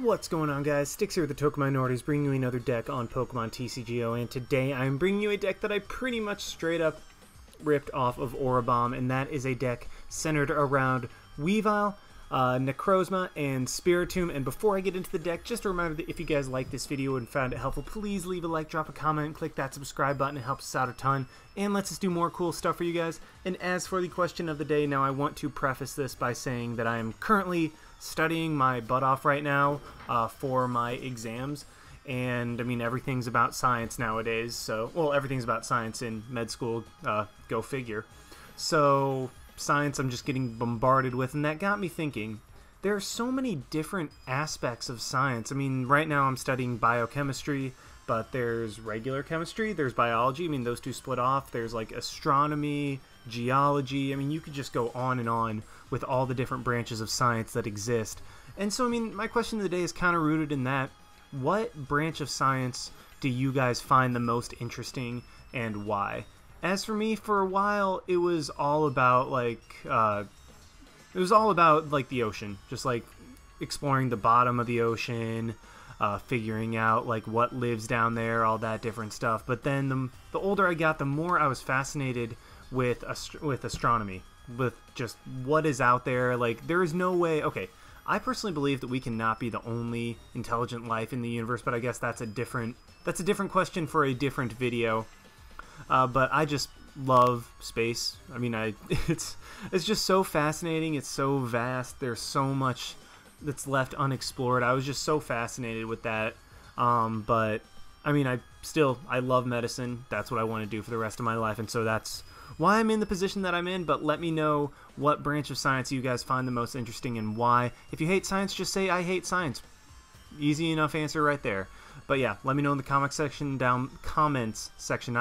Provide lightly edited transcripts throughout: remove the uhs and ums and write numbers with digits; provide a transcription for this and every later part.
What's going on, guys? Styx here with the Token Minorities, bringing you another deck on Pokemon TCGO, and today I'm bringing you a deck that I pretty much straight up ripped off of Aura Bomb, and that is a deck centered around Weavile, Necrozma, and Spiritomb. And before I get into the deck, just a reminder that if you guys liked this video and found it helpful, please leave a like, drop a comment, and click that subscribe button. It helps us out a ton and lets us do more cool stuff for you guys. And as for the question of the day, now I want to preface this by saying that I am currently studying my butt off right now for my exams, and I mean, everything's about science nowadays, so, well, everything's about science in med school, go figure. So science I'm just getting bombarded with, and that got me thinking, there are so many different aspects of science. I mean, right now I'm studying biochemistry, but there's regular chemistry, there's biology. I mean, those two split off. There's like astronomy, geology. I mean, you could just go on and on with all the different branches of science that exist. And so, I mean, my question of the day is kind of rooted in that. What branch of science do you guys find the most interesting, and why? As for me, for a while, it was all about like the ocean, just like exploring the bottom of the ocean, figuring out like what lives down there, all that different stuff. But then the older I got, the more I was fascinated with astronomy, with just what is out there. Like, there is no way. Okay, I personally believe that we cannot be the only intelligent life in the universe, but I guess that's a different question for a different video. But I just love space. I mean, it's just so fascinating. It's so vast. There's so much that's left unexplored. I was just so fascinated with that. But I mean, I love medicine. That's what I want to do for the rest of my life, and so that's why I'm in the position that I'm in. But let me know what branch of science you guys find the most interesting and why. If you hate science, just say I hate science. Easy enough answer right there. But yeah, let me know in the comments section, not comics section.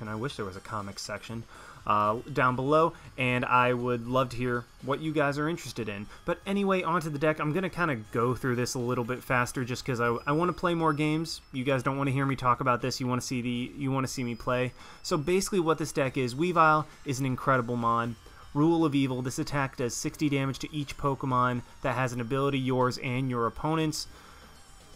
I wish there was a comics section down below, and I would love to hear what you guys are interested in. But anyway, onto the deck. I'm going to kind of go through this a little bit faster just because I want to play more games. You guys don't want to hear me talk about this. You want to see me play. So basically what this deck is, Weavile is an incredible mon. Rule of Evil, this attack does 60 damage to each Pokemon that has an ability, yours and your opponent's.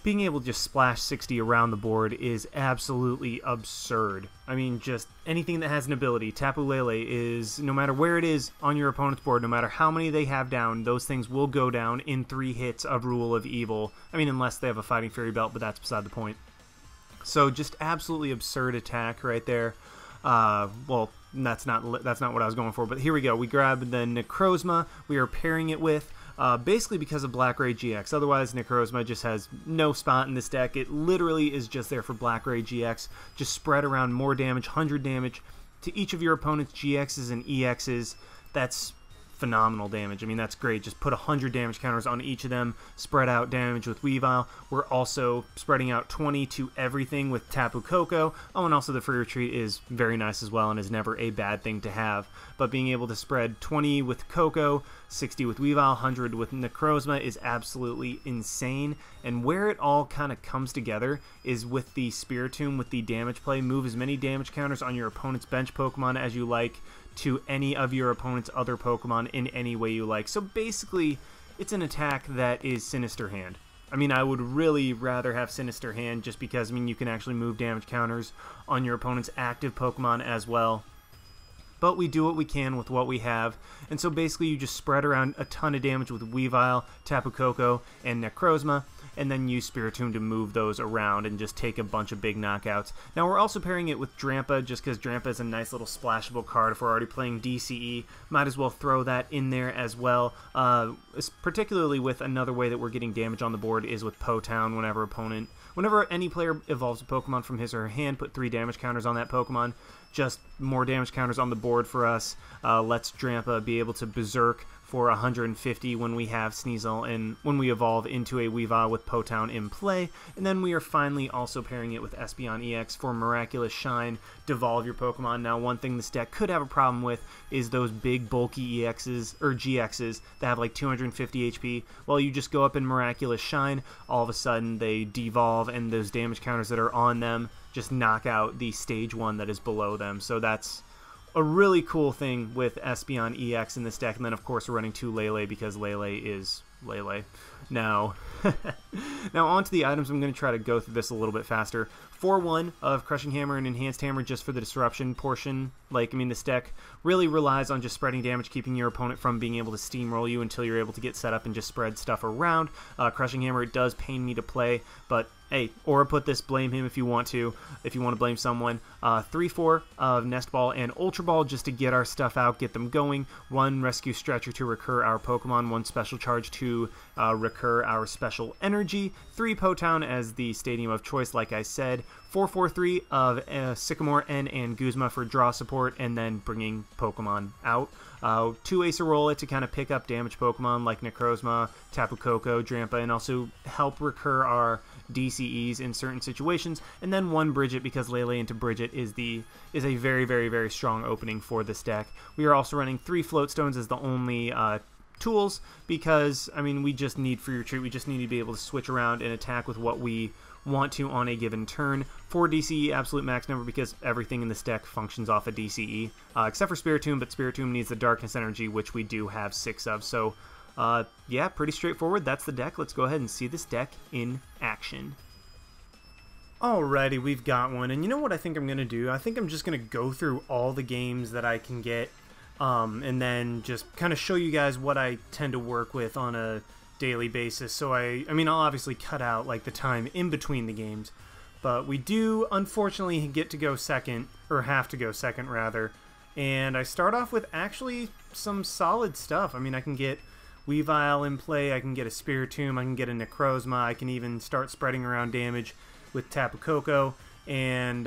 Being able to just splash 60 around the board is absolutely absurd. I mean, just anything that has an ability. Tapu Lele is, no matter where it is on your opponent's board, no matter how many they have down, those things will go down in 3 hits of Rule of Evil. I mean, unless they have a Fighting Fairy Belt, but that's beside the point. So just absolutely absurd attack right there. Well, that's not what I was going for, but here we go. We grab the Necrozma. We are pairing it with basically because of Black-Ray GX. Otherwise, Necrozma just has no spot in this deck. It literally is just there for Black-Ray GX. Just spread around more damage, 100 damage to each of your opponent's GXs and EXs. That's phenomenal damage. I mean, that's great. Just put 100 damage counters on each of them. Spread out damage with Weavile. We're also spreading out 20 to everything with Tapu Koko. Oh, and also the Free Retreat is very nice as well and is never a bad thing to have. But being able to spread 20 with Koko, 60 with Weavile, 100 with Necrozma is absolutely insane. And where it all kind of comes together is with the Spiritomb, with the damage play. Move as many damage counters on your opponent's bench Pokemon as you like to any of your opponent's other Pokemon in any way you like. So basically, it's an attack that is Sinister Hand. I mean, I would really rather have Sinister Hand just because, I mean, you can actually move damage counters on your opponent's active Pokemon as well. But we do what we can with what we have. And so basically you just spread around a ton of damage with Weavile, Tapu Koko, and Necrozma, and then use Spiritomb to move those around and just take a bunch of big knockouts. Now we're also pairing it with Drampa just because Drampa is a nice little splashable card. If we're already playing DCE, might as well throw that in there as well. Particularly with another way that we're getting damage on the board is with Po-Town. Whenever any player evolves a Pokemon from his or her hand, put 3 damage counters on that Pokemon. Just more damage counters on the board for us. Lets Drampa be able to Berserk for 150 when we have Sneasel and when we evolve into a Weavile with Po-Town in play. And then we are finally also pairing it with Espeon EX for Miraculous Shine, devolve your Pokemon. Now, one thing this deck could have a problem with is those big bulky EXs or GXs that have like 250 HP. Well, you just go up in Miraculous Shine, all of a sudden they devolve, and those damage counters that are on them just knock out the stage 1 that is below them. So that's a really cool thing with Espeon EX in this deck. And then, of course, we're running 2 Lele because Lele is Lele. Now, now on to the items. I'm going to try to go through this a little bit faster. 4-1 of Crushing Hammer and Enhanced Hammer just for the disruption portion. Like, I mean, this deck really relies on just spreading damage, keeping your opponent from being able to steamroll you until you're able to get set up and just spread stuff around. Crushing Hammer, it does pain me to play, but hey, Aura put this, blame him if you want to blame someone. 3-4 of Nest Ball and Ultra Ball just to get our stuff out, get them going. 1 Rescue Stretcher to recur our Pokemon, 1 Special Charge to recur our Special Energy, 3 Potown as the Stadium of Choice, like I said, 4-4-3 of Sycamore, N, and Guzma for draw support, and then bringing Pokemon out. 2 Acerola to kind of pick up damage Pokemon like Necrozma, Tapu Koko, Drampa, and also help recur our DCEs in certain situations, and then 1 Bridget because Lele into Bridget is a very, very, very strong opening for this deck. We are also running 3 Float Stones as the only tools because, I mean, we just need Free Retreat. We just need to be able to switch around and attack with what we want to on a given turn. 4 DCE absolute max number because everything in this deck functions off a DCE, except for Spiritomb, but Spiritomb needs the Darkness Energy, which we do have 6 of. So yeah, pretty straightforward. That's the deck. Let's go ahead and see this deck in action. Alrighty, we've got one. And you know what I think I'm going to do? I think I'm just going to go through all the games that I can get, and then just kind of show you guys what I tend to work with on a daily basis. So I mean, I'll obviously cut out like the time in between the games, but we do unfortunately get to go second, or have to go second rather. And I start off with actually some solid stuff. I mean, I can get Weavile in play, I can get a Spiritomb, I can get a Necrozma, I can even start spreading around damage with Tapu Koko, and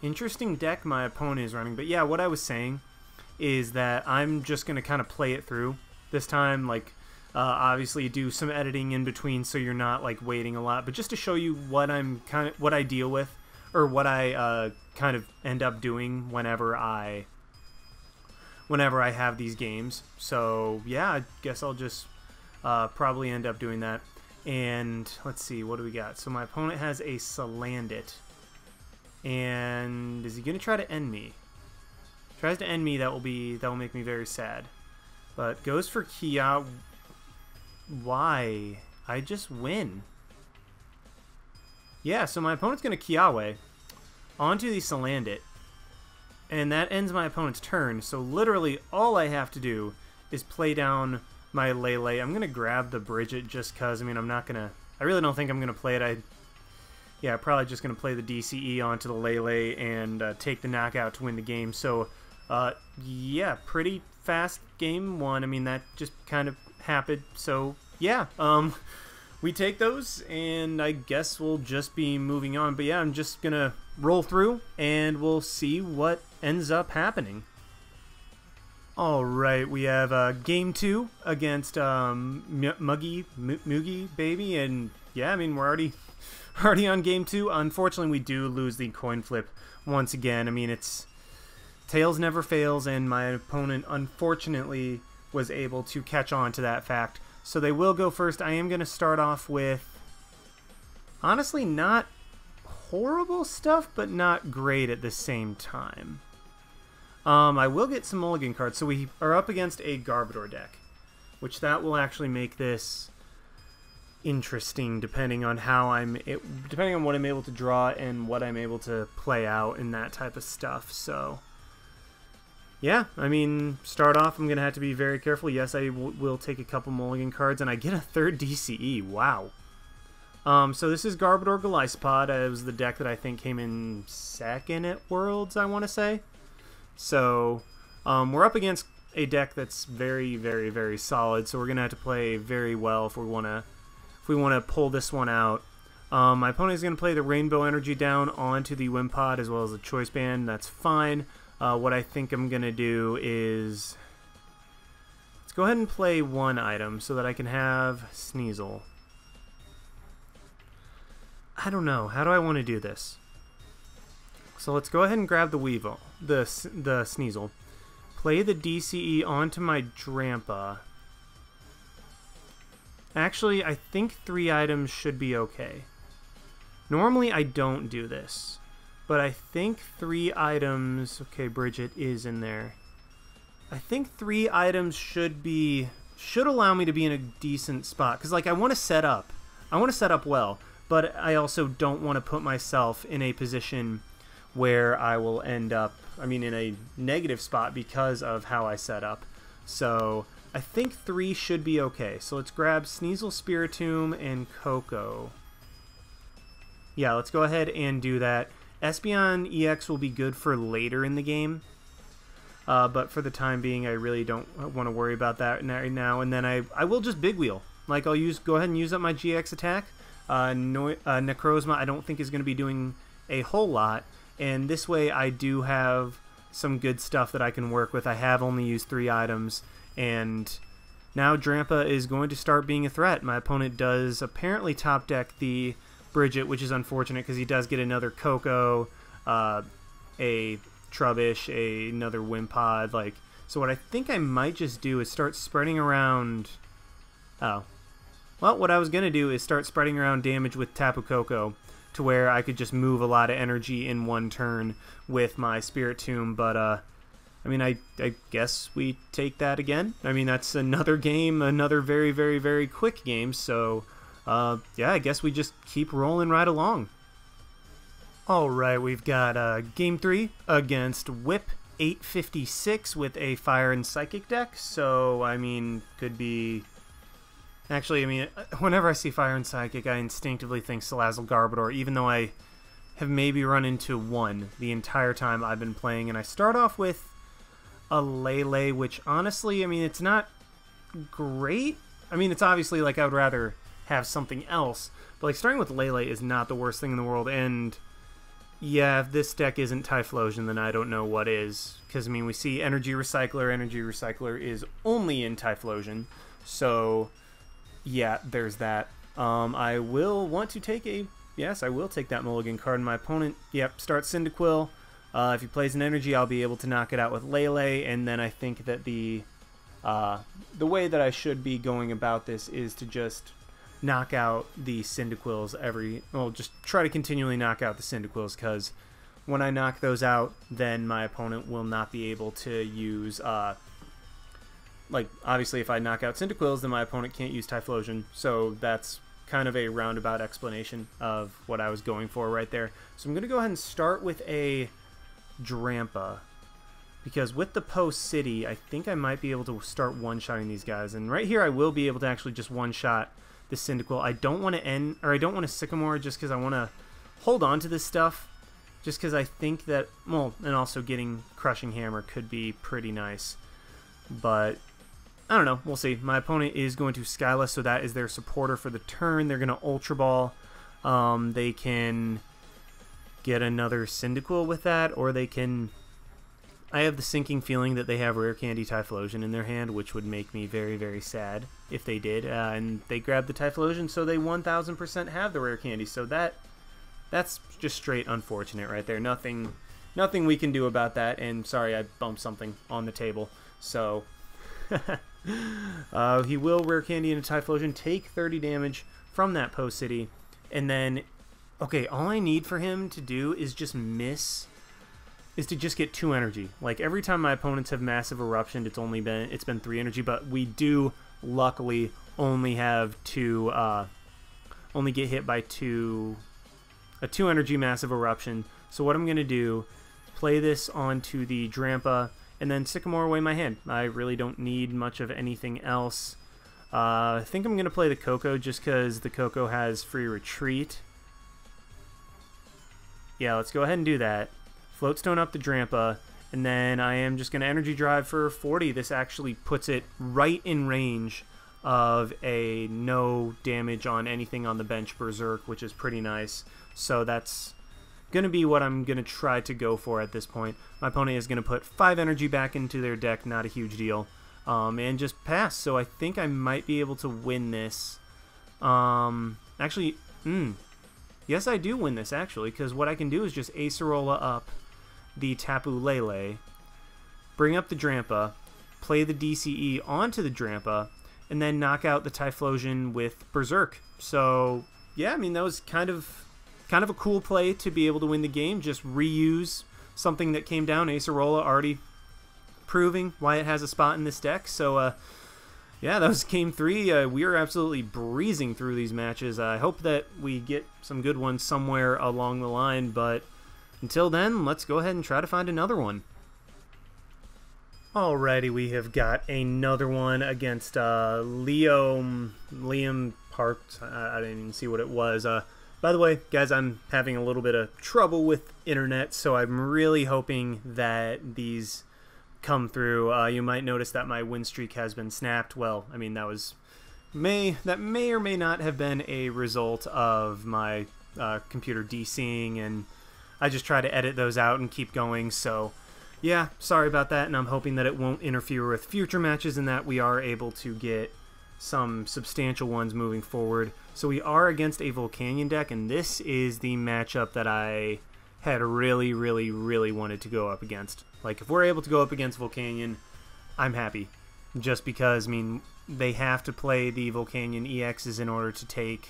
interesting deck my opponent is running. But yeah, what I was saying is that I'm just going to kind of play it through this time, like obviously do some editing in between so you're not like waiting a lot, but just to show you what what I deal with, or what I kind of end up doing whenever I have these games. So yeah, I guess I'll just probably end up doing that. And let's see, what do we got? So my opponent has a Salandit, and is he gonna try to end me? Tries to end me, that will make me very sad. But goes for Kia. Why? I just win. Yeah, so my opponent's gonna Kiawe onto the Salandit, and that ends my opponent's turn. So literally all I have to do is play down my Lele. I'm gonna grab the Bridget just cause, I mean, I really don't think I'm gonna play it. Yeah, probably just gonna play the DCE onto the Lele and take the knockout to win the game. So yeah, pretty fast game 1. I mean, that just kind of happened. So yeah, we take those, and I guess we'll just be moving on. But yeah, I'm just gonna roll through and we'll see what ends up happening. Alright, we have game 2 against Moogie Baby, and yeah, I mean, we're already on game 2. Unfortunately, we do lose the coin flip once again. I mean, it's Tails never fails, and my opponent unfortunately was able to catch on to that fact. So they will go first. I am going to start off with, honestly, not horrible stuff, but not great at the same time. I will get some mulligan cards. So we are up against a Garbodor deck, which that will actually make this interesting depending on depending on what I'm able to draw and what I'm able to play out and that type of stuff. So yeah, I mean, start off, I'm going to have to be very careful. Yes, I will take a couple mulligan cards, and I get a 3rd DCE. Wow. So this is Garbodor Golisopod. It was the deck that I think came in 2nd at Worlds, I want to say. So we're up against a deck that's very, very, very solid. So we're gonna have to play very well if we wanna pull this one out. My opponent is gonna play the Rainbow Energy down onto the Wimpod as well as the Choice Band. That's fine. What I think I'm gonna do is let's go ahead and play 1 item so that I can have Sneasel. I don't know. How do I want to do this? So let's go ahead and grab the Weevil, the Sneasel. Play the DCE onto my Drampa. Actually, I think 3 items should be okay. Normally, I don't do this. But I think 3 items... Okay, Bridget is in there. I think 3 items should be should allow me to be in a decent spot. Because, like, I want to set up. I want to set up well. But I also don't want to put myself in a position where I will end up, I mean, in a negative spot because of how I set up. So I think 3 should be okay. So let's grab Sneasel, Spiritomb, and Koko. Yeah, let's go ahead and do that. Espeon EX will be good for later in the game. But for the time being, I really don't want to worry about that right now. And then I will just Big Wheel. Like, I'll go ahead and use up my GX attack. Necrozma I don't think is going to be doing a whole lot. And this way I do have some good stuff that I can work with. I have only used 3 items. And now Drampa is going to start being a threat. My opponent does apparently top deck the Bridget, which is unfortunate because he does get another Koko, a Trubbish, another Wimpod. Like, so what I think I might just do is start spreading around... Oh. Well, what I was going to do is start spreading around damage with Tapu Koko to where I could just move a lot of energy in one turn with my Spiritomb, but, I mean, I guess we take that again. I mean, that's another game, another very, very, very quick game, so, yeah, I guess we just keep rolling right along. Alright, we've got Game 3 against Whip 856 with a Fire and Psychic deck, so, I mean, could be... Actually, I mean, whenever I see Fire and Psychic, I instinctively think Salazzle Garbodor, even though I have maybe run into one the entire time I've been playing. And I start off with a Lele, which honestly, I mean, it's not great. I mean, it's obviously like I would rather have something else. But like starting with Lele is not the worst thing in the world. And yeah, if this deck isn't Typhlosion, then I don't know what is. Because, I mean, we see Energy Recycler. Energy Recycler is only in Typhlosion. So... yeah, there's that. I will want to take a... Yes, I will take that mulligan card. And my opponent, yep, starts Cyndaquil. If he plays an energy, I'll be able to knock it out with Lele. And then I think that the way that I should be going about this is to just knock out the Cyndaquils well, just try to continually knock out the Cyndaquils, because when I knock those out, then my opponent will not be able to use... like, obviously, if I knock out Cyndaquils, then my opponent can't use Typhlosion. So that's kind of a roundabout explanation of what I was going for right there. So I'm going to go ahead and start with a Drampa. Because with the Post City, I think I might be able to start one-shotting these guys. And right here, I will be able to actually just one-shot the Cyndaquil. I don't want to Sycamore just because I want to hold on to this stuff. Just because I think that, well, and also getting Crushing Hammer could be pretty nice. But... I don't know. We'll see. My opponent is going to Skyla, so that is their supporter for the turn. They're going to Ultra Ball. They can get another Cyndaquil with that, or they can... I have the sinking feeling that they have Rare Candy Typhlosion in their hand, which would make me very, very sad if they did. And they grab the Typhlosion, so they 1000% have the Rare Candy. So that's just straight unfortunate right there. Nothing we can do about that. And sorry, I bumped something on the table. So... he will Rare Candy into Typhlosion, take 30 damage from that Post City, and then, okay, all I need for him to do is just get 2 energy. Like, every time my opponents have Massive Eruption, it's been 3 energy, but we do, luckily, only have 2, only get hit by a 2 energy Massive Eruption. So what I'm going to do, play this onto the Drampa, and then Sycamore away my hand. I really don't need much of anything else. I think I'm going to play the Koko just because the Koko has free retreat. Yeah, let's go ahead and do that. Floatstone up the Drampa, and then I am just going to Energy Drive for 40. This actually puts it right in range of a no damage on anything on the bench Berserk, which is pretty nice. So that's... going to be what I'm going to try to go for at this point. My opponent is going to put 5 energy back into their deck, not a huge deal, and just pass. So I think I might be able to win this. Actually, yes, I do win this, actually, because what I can do is just Acerola up the Tapu Lele, bring up the Drampa, play the DCE onto the Drampa, and then knock out the Typhlosion with Berserk. So, yeah, I mean, that was kind of a cool play to be able to win the game. Just reuse something that came down. Acerola already proving why it has a spot in this deck. So, Yeah, that was game 3. We are absolutely breezing through these matches. I hope that we get some good ones somewhere along the line, but until then, let's go ahead and try to find another one. Alrighty, we have got another one against Liam Parks. I didn't even see what it was. By the way, guys, I'm having a little bit of trouble with internet, so I'm really hoping that these come through. You might notice that my win streak has been snapped. Well, I mean, that may or may not have been a result of my computer DCing, and I just try to edit those out and keep going. So yeah, sorry about that, and I'm hoping that it won't interfere with future matches and that we are able to get some substantial ones moving forward. So we are against a Volcanion deck, and this is the matchup that I had really wanted to go up against. Like, if we're able to go up against Volcanion, I'm happy. Just because, I mean, they have to play the Volcanion EXs in order to take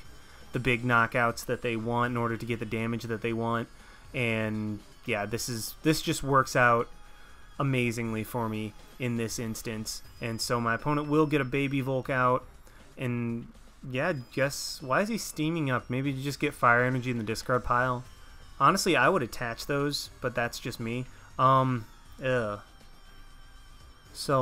the big knockouts that they want, in order to get the damage that they want. And yeah, this just works out amazingly for me in this instance. And so my opponent will get a baby Volk out, and yeah, guess why is he steaming up? Maybe to just get fire energy in the discard pile. Honestly, I would attach those, but that's just me. So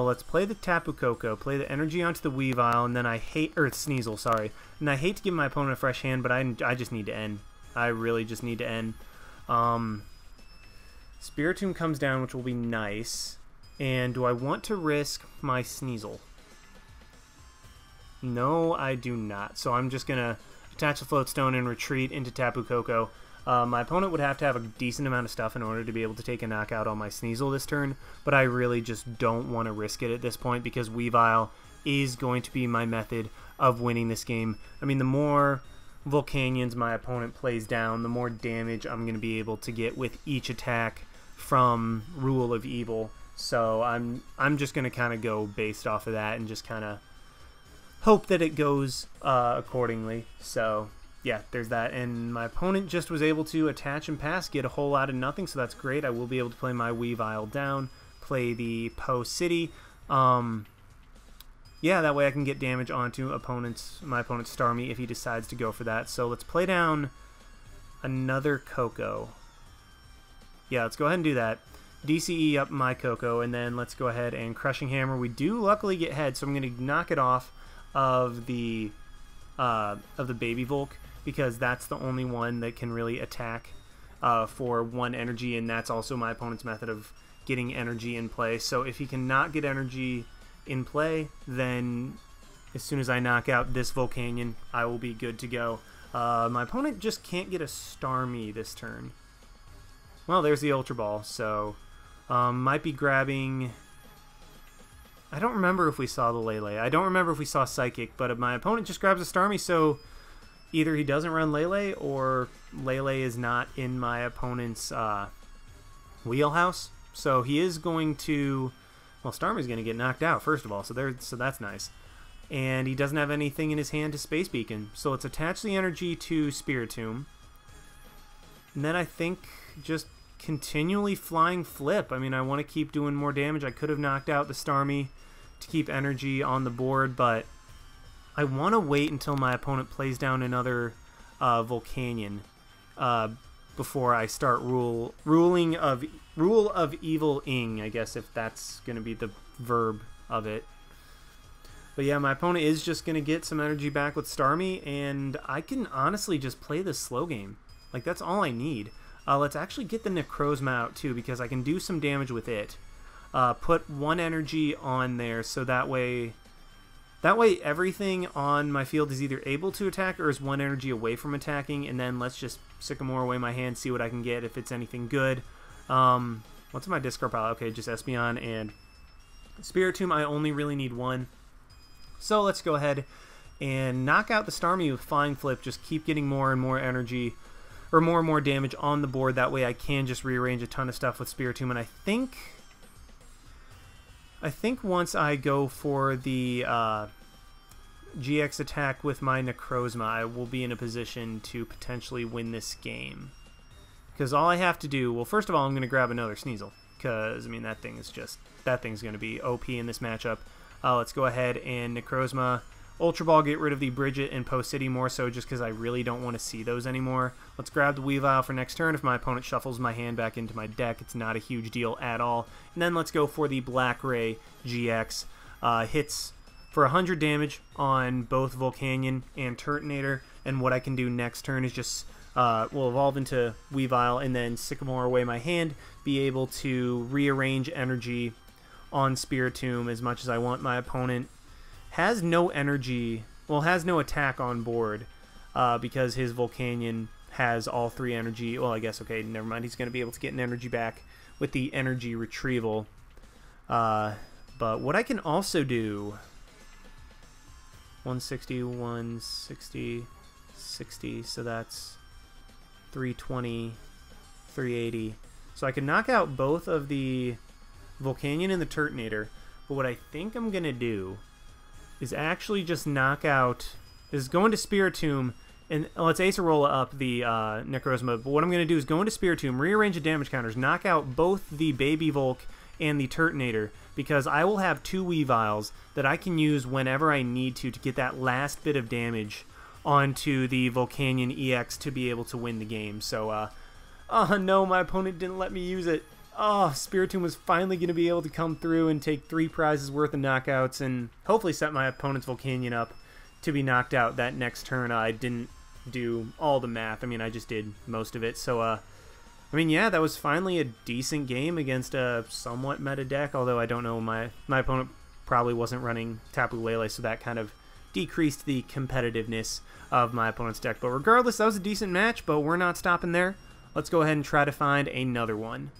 let's play the Tapu Koko, play the energy onto the Weavile, and then Sneasel, sorry. And I hate to give my opponent a fresh hand, but I just need to end. I really just need to end. Spiritomb comes down, which will be nice. And do I want to risk my Sneasel? No, I do not. So I'm just going to attach the Floatstone and retreat into Tapu Koko. My opponent would have to have a decent amount of stuff in order to be able to take a knockout on my Sneasel this turn, but I really just don't want to risk it at this point because Weavile is going to be my method of winning this game. I mean, the more Volcanions my opponent plays down, the more damage I'm going to be able to get with each attack from Rule of Evil. So I'm just going to kind of go based off of that and just kind of hope that it goes accordingly. So yeah, there's that. And my opponent just was able to attach and pass, get a whole out of nothing, so that's great. I will be able to play my Weavile down, play the Po City. Yeah, that way I can get damage onto my opponent's Starmie if he decides to go for that. So let's play down another Koko. Yeah, let's go ahead and do that. DCE up my Koko, and then let's go ahead and Crushing Hammer. We do luckily get head, so I'm going to knock it off of the Baby Volk, because that's the only one that can really attack for 1 energy, and that's also my opponent's method of getting energy in play. So if he cannot get energy in play, then as soon as I knock out this Volcanion, I will be good to go. My opponent just can't get a Starmie this turn. Well, there's the Ultra Ball, so might be grabbing... I don't remember if we saw the Lele. I don't remember if we saw Psychic, but my opponent just grabs a Starmie, so either he doesn't run Lele or Lele is not in my opponent's wheelhouse. So he is going to... Well, Starmie's going to get knocked out, first of all, so that's nice. And he doesn't have anything in his hand to Space Beacon. So let's attach the energy to Spiritomb. And then I think just continually flying Flip. I mean, I want to keep doing more damage. I could have knocked out the Starmie to keep energy on the board, but I want to wait until my opponent plays down another Volcanion before I start Rule of Evil-ing, I guess, if that's going to be the verb of it. But yeah, my opponent is just going to get some energy back with Starmie, and I can honestly just play this slow game. Like, that's all I need. Let's actually get the Necrozma out, too, because I can do some damage with it. Put 1 energy on there, so that way everything on my field is either able to attack or is 1 energy away from attacking, and then let's just Sycamore away my hand, see what I can get, if it's anything good. What's in my discard pile? Okay, just Espeon and Spiritomb. I only really need 1. So let's go ahead and knock out the Starmie with Flying Flip, just keep getting more and more energy, or more and more damage on the board. That way I can just rearrange a ton of stuff with Spiritomb, and I think once I go for the GX attack with my Necrozma, I will be in a position to potentially win this game. Because all I have to do, well, first of all, I'm going to grab another Sneasel, because, I mean, that thing's going to be OP in this matchup. Let's go ahead and Necrozma. Ultra Ball, get rid of the Bridget and Post City more so just because I really don't want to see those anymore. Let's grab the Weavile for next turn. If my opponent shuffles my hand back into my deck, it's not a huge deal at all. And then let's go for the Black Ray GX. Hits for 100 damage on both Volcanion and Turtonator. And what I can do next turn is just, will evolve into Weavile and then Sycamore away my hand, be able to rearrange energy on Spiritomb as much as I want. My opponent has no energy, well, has no attack on board because his Volcanion has all 3 energy. Well, I guess, okay, never mind. He's going to be able to get an energy back with the energy retrieval. But what I can also do, 160, 160, 60, so that's 320, 380. So I can knock out both of the Volcanion and the Turtonator, but what I think I'm going to do is actually just knock out, is go into Spiritomb, and let's Acerola up the Necrozma, but what I'm going to do is go into Spiritomb, rearrange the damage counters, knock out both the Baby Volk and the Turtonator, because I will have 2 Weaviles that I can use whenever I need to get that last bit of damage onto the Volcanion EX to be able to win the game. So, oh no, my opponent didn't let me use it. Oh, Spiritomb was finally going to be able to come through and take 3 prizes worth of knockouts and hopefully set my opponent's Volcanion up to be knocked out that next turn. I didn't do all the math. I mean, I just did most of it. So, I mean, yeah, that was finally a decent game against a somewhat meta deck, although I don't know, my opponent probably wasn't running Tapu Lele, so that kind of decreased the competitiveness of my opponent's deck. But regardless, that was a decent match, but we're not stopping there. Let's go ahead and try to find another one.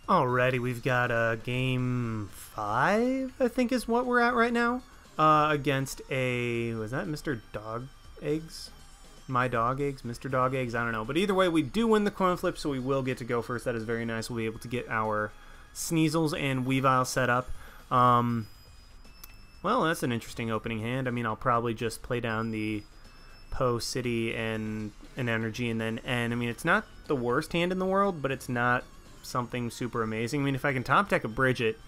Alrighty, we've got game 5, I think is what we're at right now, against a, was that Mr. Dog Eggs? My Dog Eggs? Mr. Dog Eggs? I don't know. But either way, we do win the coin flip, so we will get to go first. That is very nice. We'll be able to get our Sneasels and Weavile set up. Well, that's an interesting opening hand. I mean, I'll probably just play down the Po City and an energy and then N. I mean, it's not the worst hand in the world, but it's not something super amazing. I mean, if I can top deck a Bridget,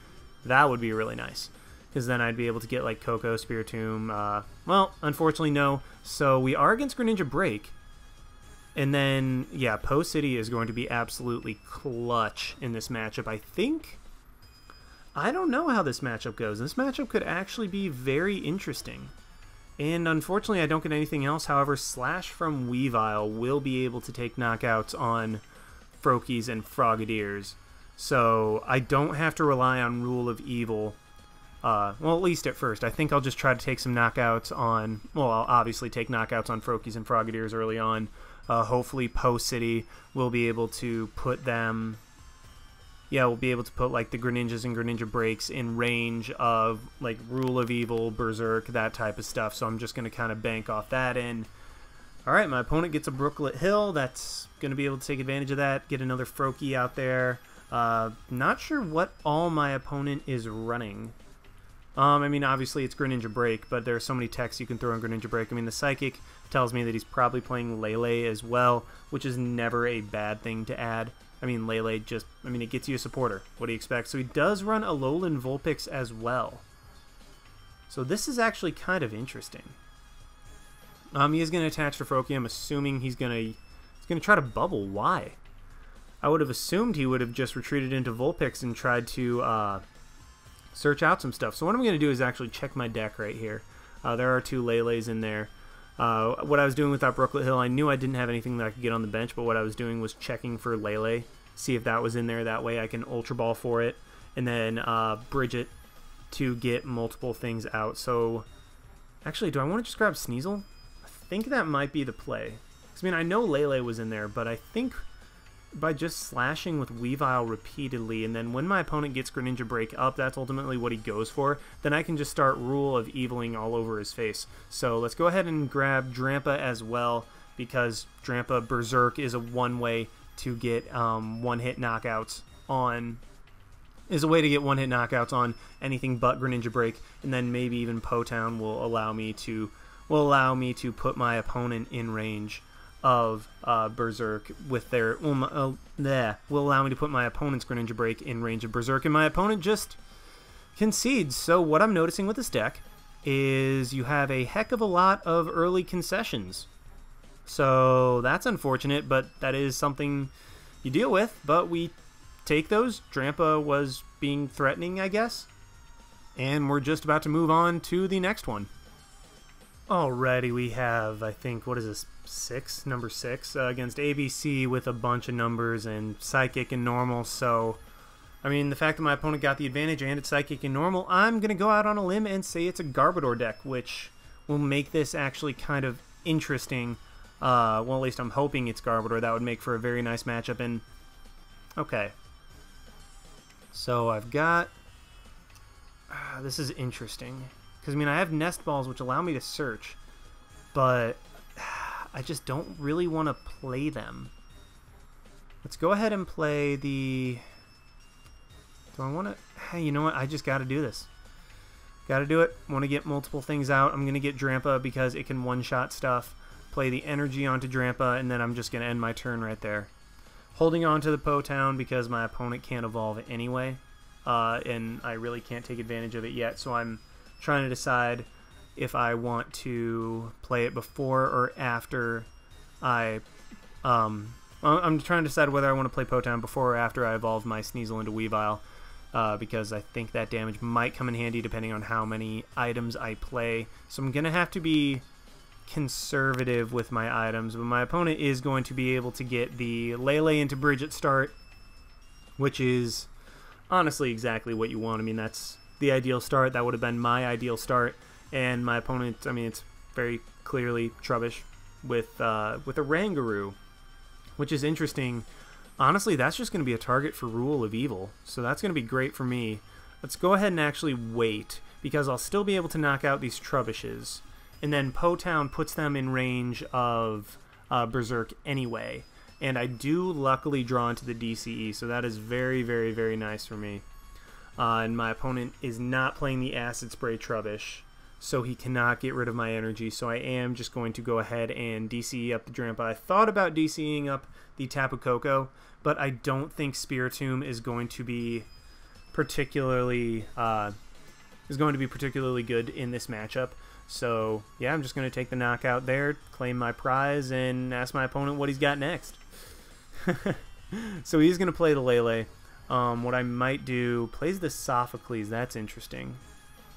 that would be really nice, because then I'd be able to get like Coco, Spiritomb. Well, unfortunately, no. So we are against Greninja Break, and then yeah, Po City is going to be absolutely clutch in this matchup. I think, I don't know how this matchup goes. This matchup could actually be very interesting. And unfortunately, I don't get anything else. However, Slash from Weavile will be able to take knockouts on Froakies and Frogadiers, so I don't have to rely on Rule of Evil. Well, at least at first. I think I'll just try to take some knockouts on, well, I'll obviously take knockouts on Froakies and Frogadiers early on. Hopefully Po City will be able to put them, yeah, we'll be able to put like the Greninjas and Greninja Breaks in range of like Rule of Evil, Berserk, that type of stuff, so I'm just going to kind of bank off that. And alright, my opponent gets a Brooklet Hill. That's going to be able to take advantage of that. Get another Froakie out there. Not sure what all my opponent is running. I mean, obviously it's Greninja Break, but there are so many techs you can throw in Greninja Break. I mean, the Psychic tells me that he's probably playing Lele as well, which is never a bad thing to add. I mean, Lele just, I mean, it gets you a supporter. What do you expect? So he does run Alolan Vulpix as well. So this is actually kind of interesting. He is going to attach to Froakie. I'm assuming he's going to try to bubble. Why? I would have assumed he would have just retreated into Vulpix and tried to search out some stuff. So what I'm going to do is actually check my deck right here. There are 2 Leles in there. What I was doing with that Brooklet Hill, I knew I didn't have anything that I could get on the bench, but what I was doing was checking for Lele, see if that was in there. That way I can Ultra Ball for it, and then Bridget to get multiple things out. So actually, do I want to just grab Sneasel? I think that might be the play. 'Cause, I mean, I know Lele was in there, but I think by just slashing with Weavile repeatedly, and then when my opponent gets Greninja Break up, that's ultimately what he goes for, then I can just start Rule of Eviling all over his face. So let's go ahead and grab Drampa as well, because Drampa Berserk is a one-way to get one-hit knockouts on, is a way to get one-hit knockouts on anything but Greninja Break, and then maybe even Po-Town will allow me to put my opponent in range of Berserk with their, will allow me to put my opponent's Greninja Break in range of Berserk, and my opponent just Concedes. So what I'm noticing with this deck is you have a heck of a lot of early concessions. So that's unfortunate, but that is something you deal with. But we take those. Drampa was being threatening, I guess. And we're just about to move on to the next one. Alrighty, we have, I think, what is this, number 6, against ABC with a bunch of numbers and Psychic and Normal. So, I mean, the fact that my opponent got the advantage and it's Psychic and Normal, I'm going to go out on a limb and say it's a Garbodor deck, which will make this actually kind of interesting. Well, at least I'm hoping it's Garbodor. That would make for a very nice matchup. And okay. So I've got... this is interesting. Because, I mean, I have Nest Balls, which allow me to search. But I just don't really want to play them. Let's go ahead and play the... Do I want to... Hey, you know what? I just got to do this. Got to do it. Want to get multiple things out. I'm going to get Drampa because it can one-shot stuff. Play the energy onto Drampa, and then I'm just going to end my turn right there. Holding on to the Po-Town because my opponent can't evolve it anyway. And I really can't take advantage of it yet, so I'm trying to decide if I want to play it before or after I... I'm trying to decide whether I want to play Po-Town before or after I evolve my Sneasel into Weavile. Because I think that damage might come in handy depending on how many items I play. So I'm going to have to be conservative with my items, but my opponent is going to be able to get the Lele into Bridge at start, which is honestly exactly what you want. I mean, that's the ideal start. That would have been my ideal start, and my opponent, I mean, it's very clearly Trubbish with a Rangaroo, which is interesting. Honestly, that's just going to be a target for Rule of Evil, so that's going to be great for me. Let's go ahead and actually wait, because I'll still be able to knock out these Trubbishes, and then Po-Town puts them in range of Berserk anyway, and I do luckily draw into the DCE, so that is very, very, very nice for me. And my opponent is not playing the Acid Spray Trubbish, so he cannot get rid of my energy, so I am just going to go ahead and DCE up the Drampa. I thought about DCEing up the Tapu Koko, but I don't think Spiritomb is going to be particularly good in this matchup. So yeah, I'm just going to take the knockout there, claim my prize, and ask my opponent what he's got next. So he's going to play the Lele. What I might do, plays the Sophocles. That's interesting.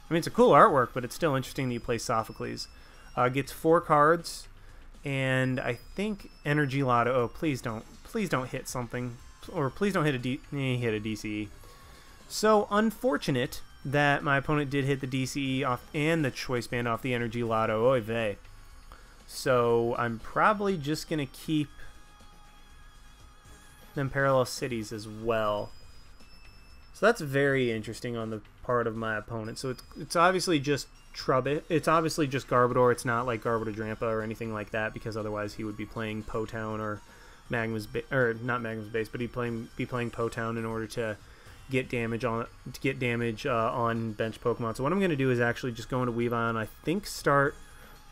I mean, it's a cool artwork, but it's still interesting that you play Sophocles. Gets 4 cards, and I think Energy Lotto. Oh, please don't hit something, or please don't hit hit a DCE. So unfortunate that my opponent did hit the DCE off and the Choice Band off the Energy Lotto. Oy vey. So I'm probably just gonna keep them Parallel Cities as well. So that's very interesting on the part of my opponent. So it's obviously just Trubbish. It's obviously just Garbodor. It's not like Garbodor Drampa or anything like that, because otherwise he would be playing Po-Town or Magma's or not Magma's base, but he'd be playing Po-Town in order to get damage on bench Pokemon. So what I'm going to do is actually just go into Weavile and I think start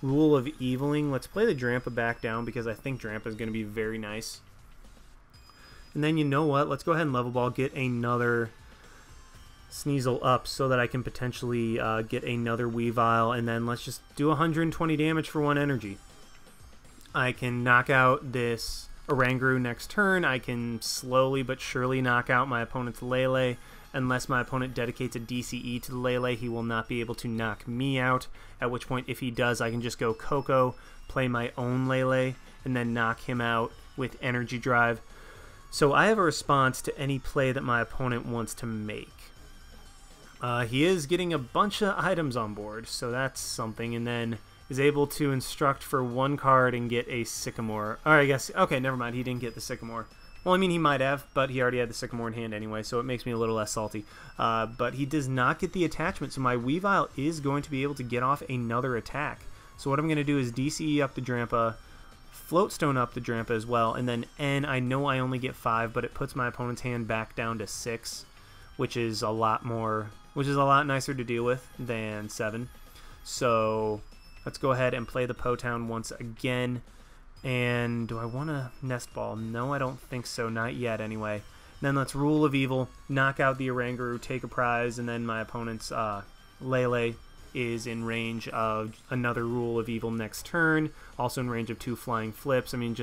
Rule of Eviling. Let's play the Drampa back down because I think Drampa is going to be very nice. And then you know what? Let's go ahead and Level Ball, get another Sneasel up so that I can potentially get another Weavile, and then let's just do 120 damage for 1 energy. I can knock out this Oranguru next turn. I can slowly but surely knock out my opponent's Lele. Unless my opponent dedicates a DCE to the Lele, he will not be able to knock me out, at which point, if he does, I can just go Koko, play my own Lele, and then knock him out with Energy Drive. So I have a response to any play that my opponent wants to make. He is getting a bunch of items on board, so that's something, and then is able to instruct for 1 card and get a Sycamore. Or I guess, okay, never mind, he didn't get the Sycamore. Well, I mean, he might have, but he already had the Sycamore in hand anyway, so it makes me a little less salty. But he does not get the attachment, so my Weavile is going to be able to get off another attack. So what I'm going to do is DCE up the Drampa, Floatstone up the Drampa as well, and then N, I know I only get 5, but it puts my opponent's hand back down to 6, which is a lot nicer to deal with than 7. So let's go ahead and play the Po-Town once again. And do I want to Nest Ball? No, I don't think so. Not yet, anyway. Then let's Rule of Evil, knock out the Oranguru, take a prize, and then my opponent's Lele is in range of another Rule of Evil next turn, also in range of 2 flying flips. I'm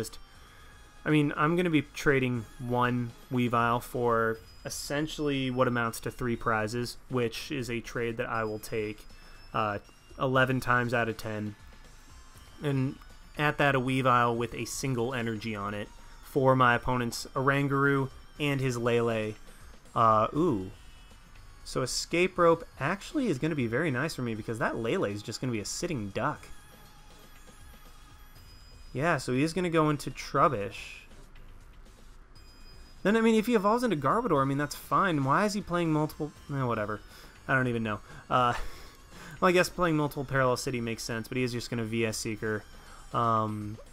going to be trading 1 Weavile for essentially what amounts to 3 prizes, which is a trade that I will take 11 times out of 10. And at that, a Weavile with a single energy on it for my opponent's Oranguru and his Lele. Ooh. So Escape Rope actually is going to be very nice for me because that Lele is just going to be a sitting duck. Yeah, so he is going to go into Trubbish. Then, if he evolves into Garbodor, that's fine. Why is he playing multiple... whatever. I don't even know. Well, I guess playing multiple Parallel City makes sense, but he is just going to VS Seeker.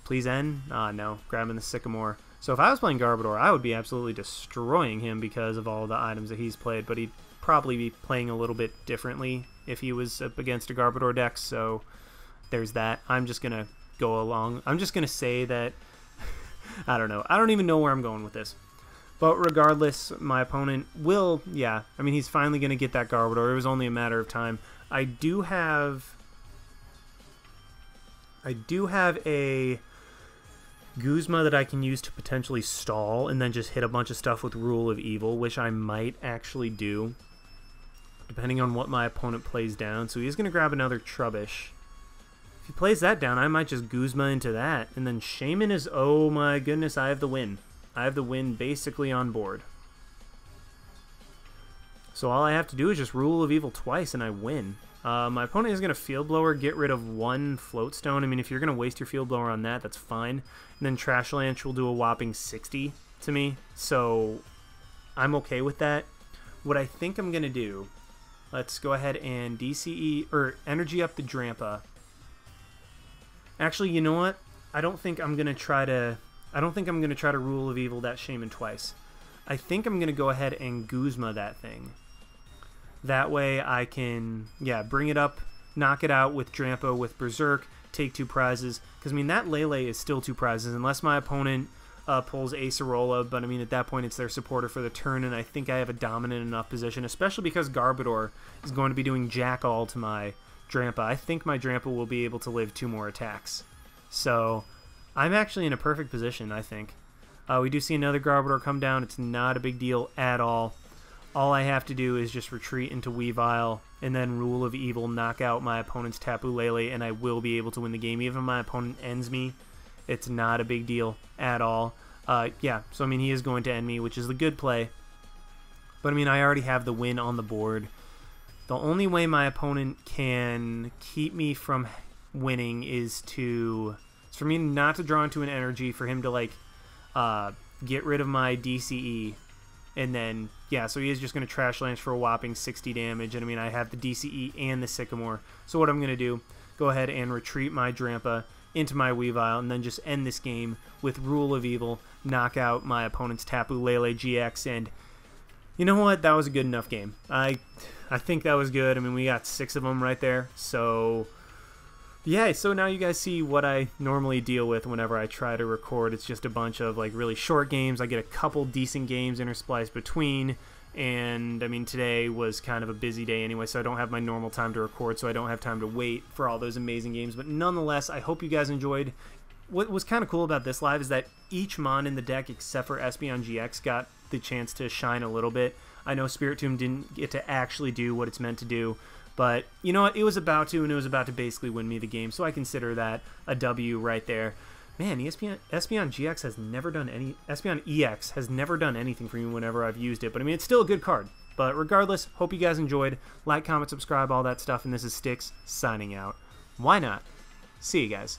Please end? No. Grabbing the Sycamore. So if I was playing Garbodor, I would be absolutely destroying him because of all the items that he's played, but he'd probably be playing a little bit differently if he was up against a Garbodor deck, so there's that. I'm just going to go along. I'm just going to say that... I don't know. I don't even know where I'm going with this. But regardless, my opponent will... Yeah, he's finally going to get that Garbodor. It was only a matter of time. I do have a Guzma that I can use to potentially stall and then just hit a bunch of stuff with Rule of Evil, which I might actually do, depending on what my opponent plays down. So he's going to grab another Trubbish. If he plays that down, I might just Guzma into that. And then Shaman is... Oh my goodness, I have the win. I have the win basically on board. So all I have to do is just Rule of Evil twice and I win. My opponent is going to Field Blower, get rid of 1 Float Stone. If you're going to waste your Field Blower on that, that's fine. And then Trash Lance will do a whopping 60 to me. So I'm okay with that. What I think I'm going to do, let's go ahead and DCE, or Energy up the Drampa. Actually, you know what? I don't think I'm going to try to Rule of Evil that Shaman twice. I think I'm going to go ahead and Guzma that thing. That way I can, bring it up, knock it out with Drampa, with Berserk, take 2 prizes. Because, that Lele is still 2 prizes, unless my opponent pulls Acerola. But, at that point, it's their supporter for the turn, and I think I have a dominant enough position, especially because Garbodor is going to be doing jack all to my Drampa. I think my Drampa will be able to live 2 more attacks. So, I'm actually in a perfect position, I think. We do see another Garbodor come down. It's not a big deal at all. All I have to do is just retreat into Weavile and then Rule of Evil, knock out my opponent's Tapu Lele, and I will be able to win the game. Even if my opponent ends me, it's not a big deal at all. So he is going to end me, which is the good play. But I already have the win on the board. The only way my opponent can keep me from winning is for me not to draw into an energy, for him to get rid of my DCE. And then, so he is just going to Trash Lance for a whopping 60 damage. And I have the DCE and the Sycamore. So what I'm going to do, go ahead and retreat my Drampa into my Weavile, and then just end this game with Rule of Evil, knock out my opponent's Tapu Lele GX, and you know what? That was a good enough game. I think that was good. We got 6 of them right there. So... yeah, so now you guys see what I normally deal with whenever I try to record. It's just a bunch of really short games. I get a couple decent games interspliced between, and today was kind of a busy day anyway, so I don't have my normal time to record, so I don't have time to wait for all those amazing games. But nonetheless, I hope you guys enjoyed. What was kind of cool about this live is that each Mon in the deck, except for Espeon GX, got the chance to shine a little bit. I know Spiritomb didn't get to actually do what it's meant to do, but you know what? It was about to, and it was about to basically win me the game, so I consider that a W right there. Man, Espeon GX has never done any... Espeon EX has never done anything for me whenever I've used it, but it's still a good card. But regardless, hope you guys enjoyed. Like, comment, subscribe, all that stuff, and this is Styx signing out. Why not? See you guys.